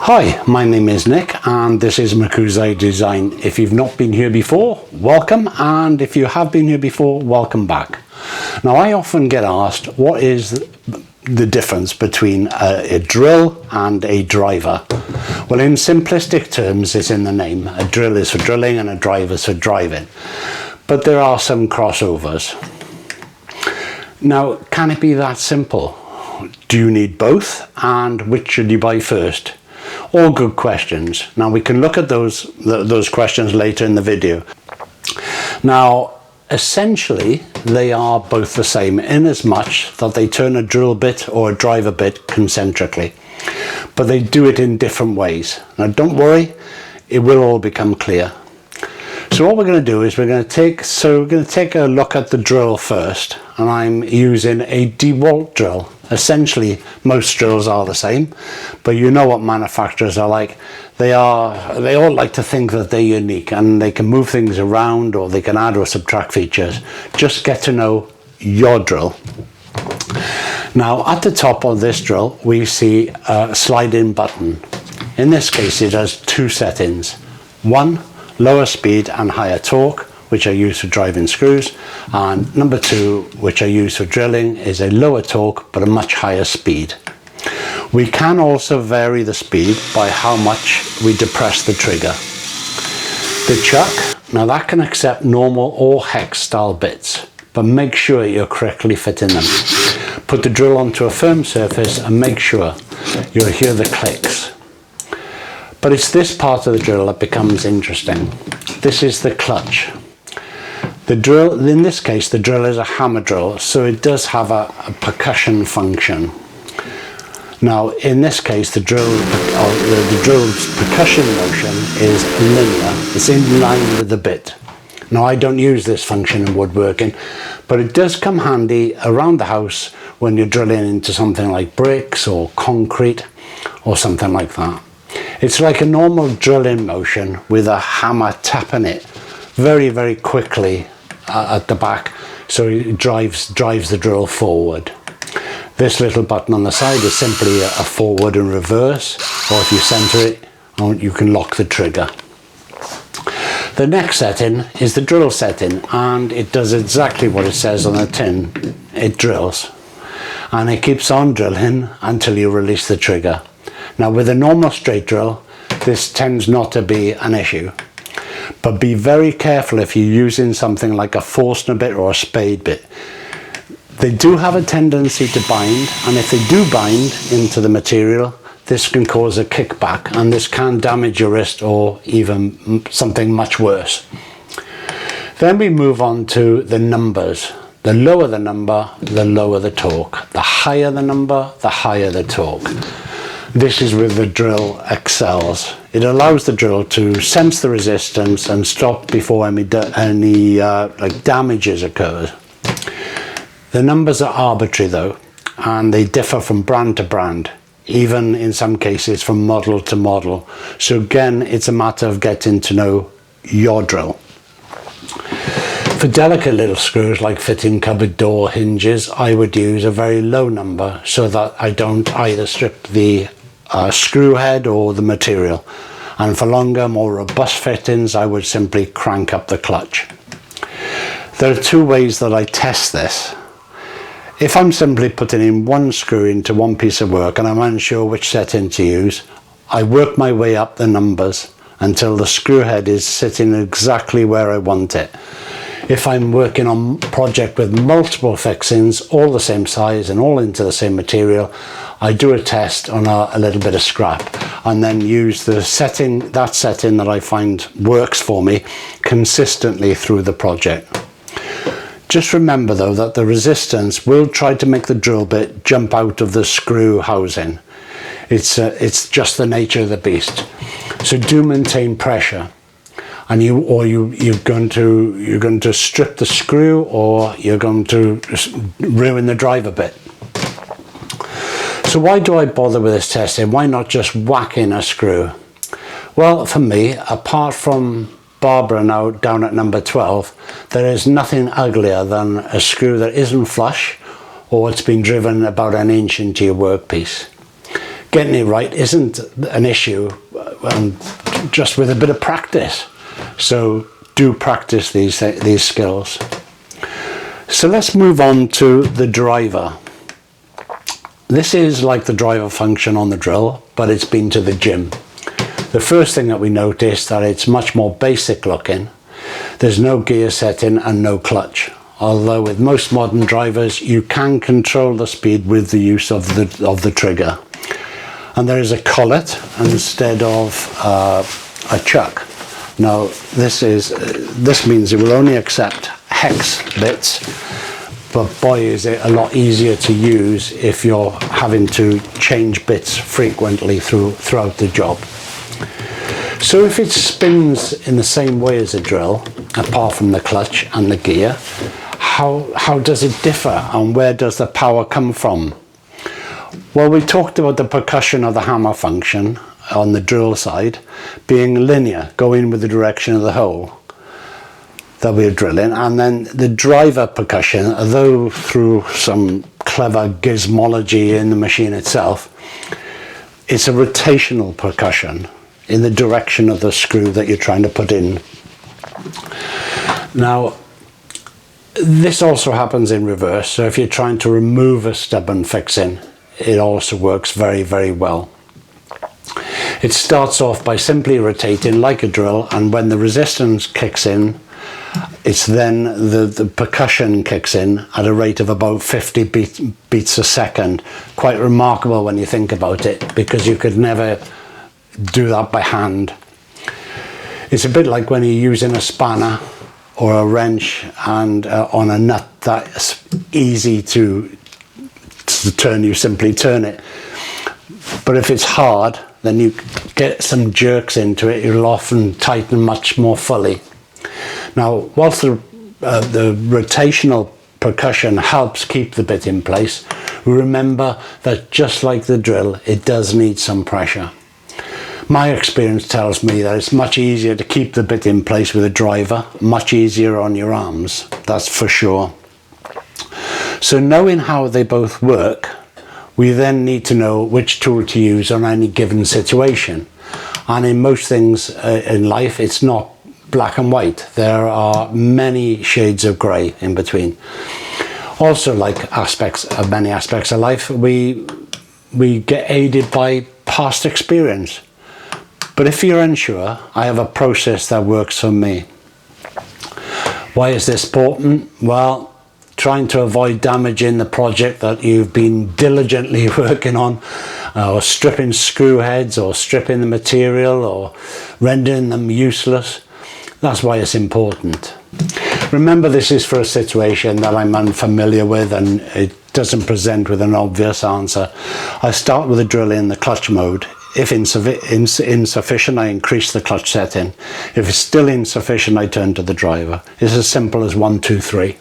Hi, my name is Nick and this is Makuzai Design. If you've not been here before, welcome, and if you have been here before, welcome back. Now, I often get asked what is the difference between a drill and a driver. Well, in simplistic terms, it's in the name. A drill is for drilling and a driver is for driving. But there are some crossovers. Now, can it be that simple? Do you need both? And which should you buy first? All good questions. Now, we can look at those questions later in the video. Now, essentially, they are both the same in as much that they turn a drill bit or a driver bit concentrically, but they do it in different ways. Now, don't worry, it will all become clear. So what we're going to do is we're going to take a look at the drill first, and I'm using a DeWalt drill. Essentially, most drills are the same, but you know what manufacturers are like. They all like to think that they're unique and they can move things around or they can add or subtract features. Just get to know your drill. Now, at the top of this drill, we see a slide-in button. In this case, it has two settings. One, lower speed and higher torque, which are used for driving screws, and number two, which are used for drilling, is a lower torque but a much higher speed. We can also vary the speed by how much we depress the trigger. The chuck, now that can accept normal or hex style bits, but make sure you're correctly fitting them. Put the drill onto a firm surface and make sure you'll hear the clicks. But it's this part of the drill that becomes interesting. This is the clutch. The drill, in this case, the drill is a hammer drill, so it does have a percussion function. Now, in this case, the drill's percussion motion is linear. It's in line with the bit. Now, I don't use this function in woodworking, but it does come handy around the house when you're drilling into something like bricks or concrete or something like that. It's like a normal drilling motion with a hammer tapping it very, very quickly at the back, so it drives the drill forward. This little button on the side is simply a forward and reverse, or if you center it, you can lock the trigger. The next setting is the drill setting, and it does exactly what it says on the tin. It drills, and it keeps on drilling until you release the trigger. Now, with a normal straight drill, this tends not to be an issue. But be very careful if you're using something like a Forstner bit or a spade bit. They do have a tendency to bind, and if they do bind into the material, this can cause a kickback, and this can damage your wrist or even something much worse. Then we move on to the numbers. The lower the number, the lower the torque. The higher the number, the higher the torque. This is where the drill excels. It allows the drill to sense the resistance and stop before any damages occur. The numbers are arbitrary though, and they differ from brand to brand, even in some cases from model to model. So again, it's a matter of getting to know your drill. For delicate little screws like fitting cupboard door hinges, I would use a very low number so that I don't either strip the screw head or the material. And for longer, more robust fittings, I would simply crank up the clutch. There are two ways that I test this. If I'm simply putting in one screw into one piece of work and I'm unsure which setting to use, I work my way up the numbers until the screw head is sitting exactly where I want it. If I'm working on a project with multiple fixings, all the same size and all into the same material, I do a test on a little bit of scrap and then use that setting that I find works for me consistently through the project. Just remember though that the resistance will try to make the drill bit jump out of the screw housing. It's just the nature of the beast. So do maintain pressure. And you're going to strip the screw, or you're going to ruin the driver bit. So why do I bother with this testing? Why not just whack in a screw? Well, for me, apart from Barbara now down at number 12, there is nothing uglier than a screw that isn't flush or it's been driven about an inch into your workpiece. getting it right isn't an issue, just with a bit of practice. So do practice these skills. So let's move on to the driver. This is like the driver function on the drill, but it's been to the gym. The first thing that we notice that it's much more basic looking. There's no gear setting and no clutch. Although with most modern drivers, you can control the speed with the use of the trigger. And there is a collet instead of a chuck. Now this means it will only accept hex bits, but boy is it a lot easier to use if you're having to change bits frequently throughout the job. So if it spins in the same way as a drill, apart from the clutch and the gear, how does it differ, and where does the power come from? Well, we talked about the percussion of the hammer function on the drill side being linear, going with the direction of the hole that we're drilling, and then the driver percussion, although through some clever gizmology in the machine itself, it's a rotational percussion in the direction of the screw that you're trying to put in. Now, this also happens in reverse, so if you're trying to remove a stubborn fixing, it also works very, very well. It starts off by simply rotating like a drill, and when the resistance kicks in, it's then the percussion kicks in at a rate of about 50 beats a second. Quite remarkable when you think about it, because you could never do that by hand. It's a bit like when you're using a spanner or a wrench and on a nut that's easy to turn, you simply turn it. But if it's hard, then you get some jerks into it, it'll often tighten much more fully. Now, whilst the rotational percussion helps keep the bit in place, remember that just like the drill, it does need some pressure. My experience tells me that it's much easier to keep the bit in place with a driver, much easier on your arms, that's for sure. So knowing how they both work, we then need to know which tool to use on any given situation. And in most things in life, it's not black and white. There are many shades of grey in between. Also, like many aspects of life, we get aided by past experience. But if you're unsure, I have a process that works for me. Why is this important? Well, trying to avoid damaging the project that you've been diligently working on, or stripping screw heads, or stripping the material, or rendering them useless. That's why it's important. Remember, this is for a situation that I'm unfamiliar with and it doesn't present with an obvious answer. I start with a drill in the clutch mode. If insufficient, I increase the clutch setting. If it's still insufficient, I turn to the driver. It's as simple as 1, 2, 3.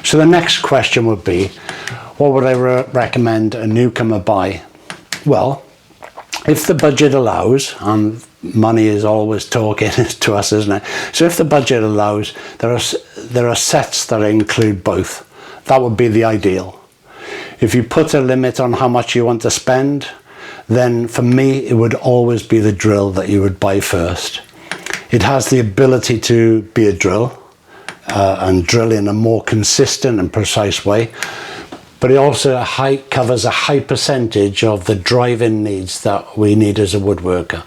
So the next question would be, what would I recommend a newcomer buy? Well, if the budget allows, and money is always talking to us, isn't it? So if the budget allows, there are sets that include both. That would be the ideal. If you put a limit on how much you want to spend, then for me it would always be the drill that you would buy first. It has the ability to be a drill and drill in a more consistent and precise way, but it also covers a high percentage of the driving needs that we need as a woodworker.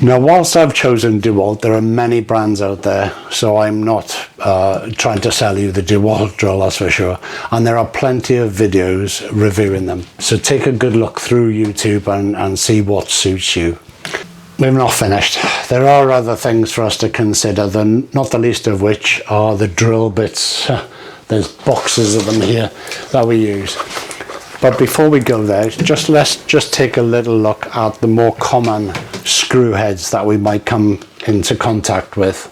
Now, whilst I've chosen DeWalt, there are many brands out there, so I'm not trying to sell you the DeWalt drill, that's for sure. And there are plenty of videos reviewing them. So take a good look through YouTube and see what suits you. We've not finished. There are other things for us to consider, not the least of which are the drill bits. There's boxes of them here that we use. But before we go there, let's just take a little look at the more common screw heads that we might come into contact with.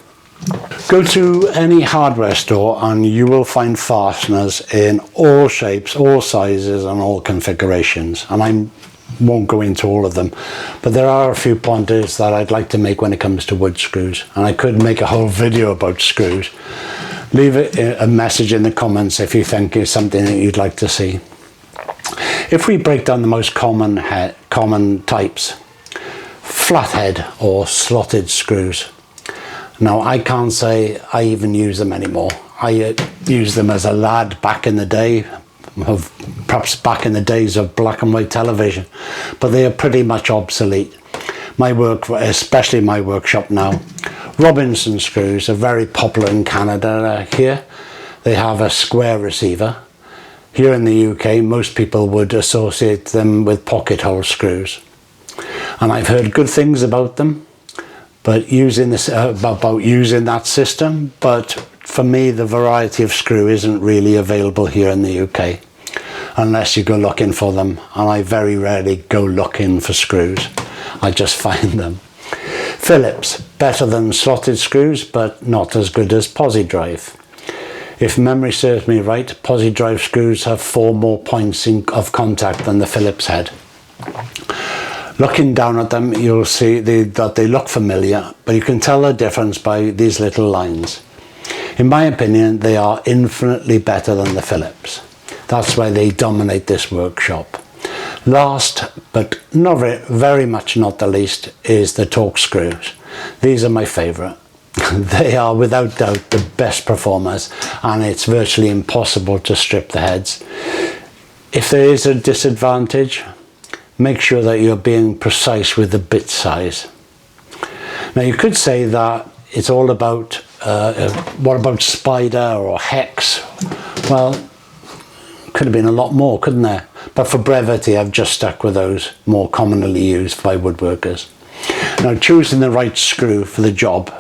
Go to any hardware store and you will find fasteners in all shapes, all sizes and all configurations. And I won't go into all of them, but there are a few pointers that I'd like to make when it comes to wood screws. And I could make a whole video about screws. Leave a message in the comments if you think it's something that you'd like to see. If we break down the most common types, flathead or slotted screws. Now, I can't say I even use them anymore. I used them as a lad back in the day, perhaps back in the days of black and white television, but they are pretty much obsolete. My work, especially my workshop now, Robinson screws are very popular in Canada here. They have a square receiver. Here in the UK, most people would associate them with pocket hole screws. And I've heard good things about them, but using that system, but for me the variety of screw isn't really available here in the UK unless you go looking for them, and I very rarely go looking for screws. I just find them. Phillips, better than slotted screws, but not as good as posi drive. If memory serves me right, posi drive screws have 4 more points of contact than the Phillips head. Looking down at them, you'll see that they look familiar, but you can tell the difference by these little lines. In my opinion, they are infinitely better than the Phillips. That's why they dominate this workshop. Last, but not very much not the least, is the Torx screws. These are my favourite. They are without doubt the best performers, and it's virtually impossible to strip the heads. If there is a disadvantage, make sure that you're being precise with the bit size. Now, you could say that it's all about what about spider or hex? Well, could have been a lot more, couldn't there? But for brevity, I've just stuck with those more commonly used by woodworkers. Now, choosing the right screw for the job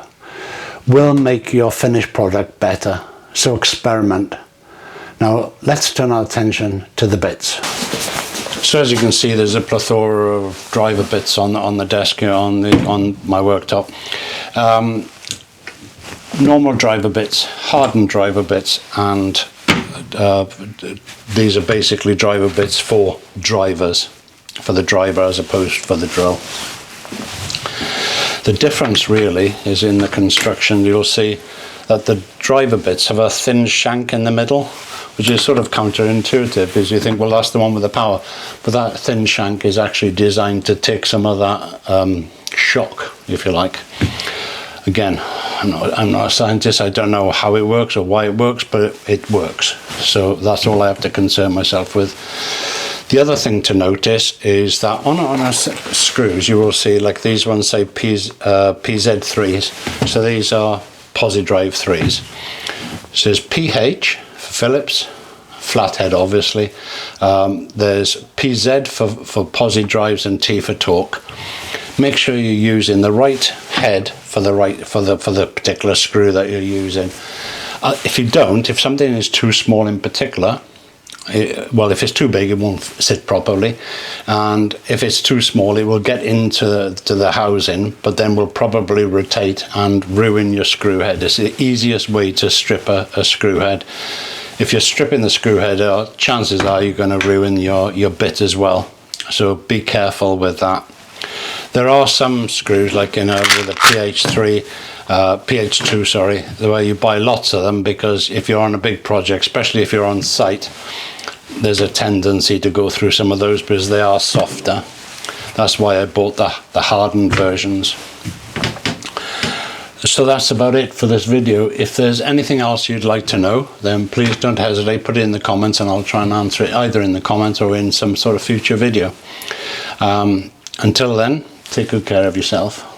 will make your finished product better, so experiment. Now, let's turn our attention to the bits. So as you can see, there's a plethora of driver bits on the desk here on my worktop. Normal driver bits, hardened driver bits, and these are basically driver bits for drivers, for the driver as opposed for the drill. The difference really is in the construction. You'll see that the driver bits have a thin shank in the middle, which is sort of counterintuitive because you think, well, that's the one with the power. But that thin shank is actually designed to take some of that shock, if you like. Again, I'm not a scientist. I don't know how it works or why it works, but it works. So that's all I have to concern myself with. The other thing to notice is that on our screws, you will see, like these ones say PZ3s. So these are posi drive 3s. It says PH for Phillips, flathead obviously. There's PZ for posi drives and T for torque. Make sure you're using the right head for the particular screw that you're using. If you don't, if something is too small in particular, well, if it's too big, it won't sit properly, and if it's too small, it will get into the housing, but then will probably rotate and ruin your screw head. It's the easiest way to strip a screw head. If you're stripping the screw head, chances are you're going to ruin your bit as well. So be careful with that. There are some screws, like with a PH2, sorry, where you buy lots of them, because if you're on a big project, especially if you're on site, there's a tendency to go through some of those because they are softer. That's why I bought the hardened versions. So that's about it for this video. If there's anything else you'd like to know, then please don't hesitate, put it in the comments and I'll try and answer it either in the comments or in some sort of future video. Until then, take good care of yourself.